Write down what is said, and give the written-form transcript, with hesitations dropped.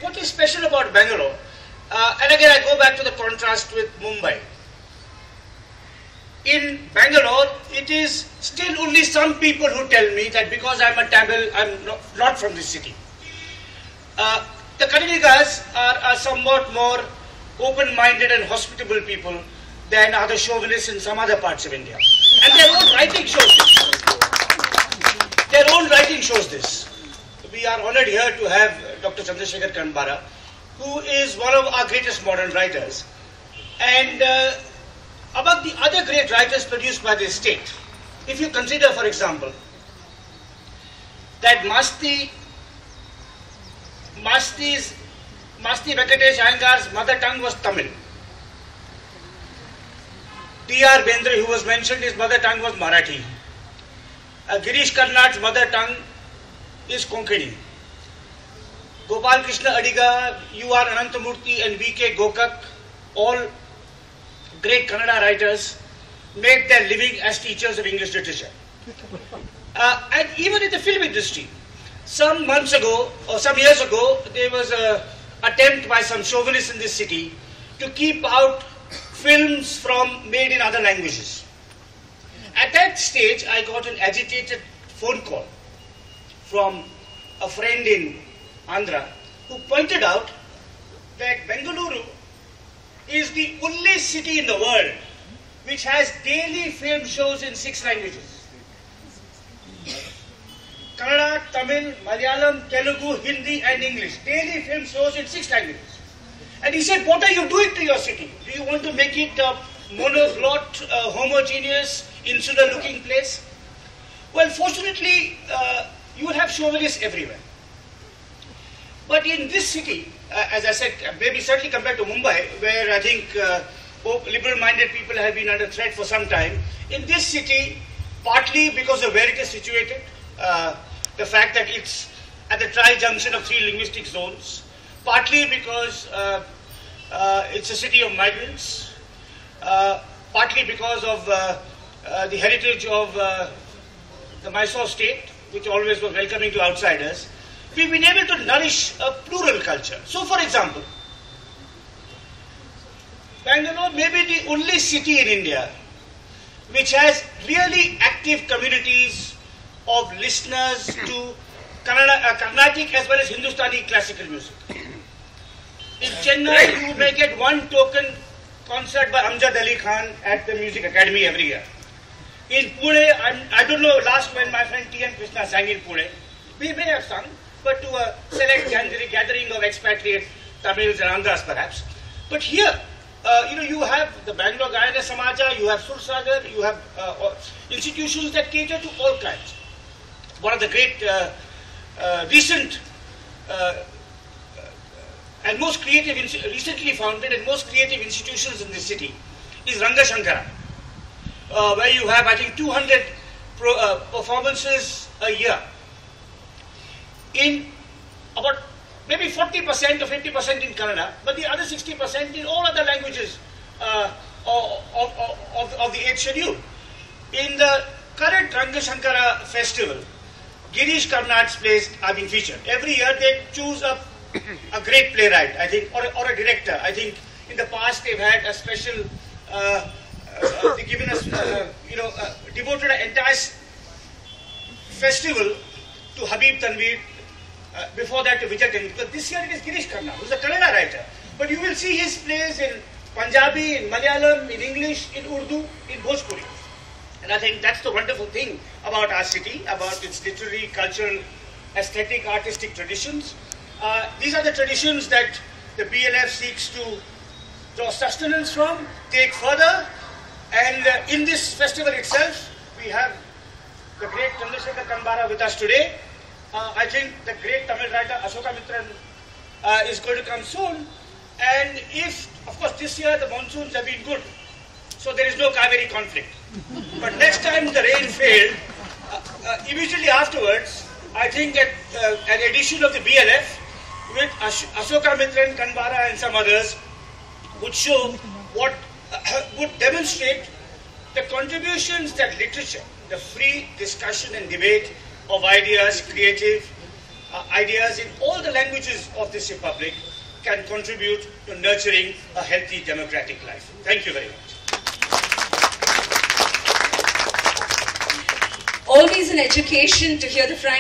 What is special about Bangalore, and again I go back to the contrast with Mumbai. In Bangalore, it is still only some people who tell me that because I'm a Tamil, I'm not from this city. The Kannadigas are somewhat more open-minded and hospitable people than other chauvinists in some other parts of India. And their own writing shows this. Their own writing shows this. We are honored here to have Dr. Chandrasekhar Kanbara, who is one of our greatest modern writers. And among the other great writers produced by this state, if you consider, for example, that Masti Venkatesh Iyengar's mother tongue was Tamil. T.R. Bendre, who was mentioned, his mother tongue was Marathi. Girish Karnad's mother tongue is Konkani. Gopal Krishna Adiga, U.R. Anantamurthy and V.K. Gokak, all great Kannada writers, made their living as teachers of English literature. And even in the film industry, some months ago or some years ago, there was an attempt by some chauvinists in this city to keep out films made in other languages. At that stage, I got an agitated phone call from a friend in Andhra who pointed out that Bengaluru is the only city in the world which has daily film shows in 6 languages. Kannada, Tamil, Malayalam, Telugu, Hindi and English. Daily film shows in 6 languages. And he said, what are you doing to your city? Do you want to make it a monoglot, homogeneous, insular looking place? Well, fortunately, you will have chauvinists everywhere. But in this city, as I said, maybe certainly compared to Mumbai, where I think liberal-minded people have been under threat for some time, in this city, partly because of where it is situated, the fact that it's at the tri-junction of 3 linguistic zones, partly because it's a city of migrants, partly because of the heritage of the Mysore state, which always was welcoming to outsiders. We've been able to nourish a plural culture. So, for example, Bangalore may be the only city in India which has really active communities of listeners to Carnatic as well as Hindustani classical music. In Chennai, you may get one token concert by Amjad Ali Khan at the Music Academy every year. In Pune, I don't know last when my friend T.N. Krishna sang in Pune. We may have sung, but to a select gathering of expatriate Tamils and Andhras perhaps. But here, you have the Bangalore Gayana Samaja, you have Sursagar, you have institutions that cater to all kinds. One of the great recent and most creative, recently founded and most creative institutions in this city is Ranga Shankara, where you have, I think, 200 performances a year in about maybe 40% or 50% in Kannada, but the other 60% in all other languages of the 8th schedule. In the current Ranga Shankara festival, Girish Karnad's plays are being featured. Every year they choose a great playwright, I think, or a director. I think in the past they've had a special, they've given us, devoted an entire festival to Habib Tanveer. Before that to Vijay Tanveer. But this year it is Girish Karnad, who is a Kannada writer. But you will see his plays in Punjabi, in Malayalam, in English, in Urdu, in Bhojpuri. And I think that's the wonderful thing about our city, about its literary, cultural, aesthetic, artistic traditions. These are the traditions that the BLF seeks to draw sustenance from, take further. And in this festival itself, we have the great Chandrasekhar Kanbara with us today. I think the great Tamil writer Ashoka Mitran is going to come soon. And if, of course, this year the monsoons have been good, so there is no Kaveri conflict. But next time the rain failed, immediately afterwards, I think that an edition of the BLF with Ashoka Mitran, Kanbara and some others would show what would demonstrate the contributions that literature, the free discussion and debate of ideas, creative ideas in all the languages of this republic can contribute to nurturing a healthy democratic life. Thank you very much. Always an education to hear the frank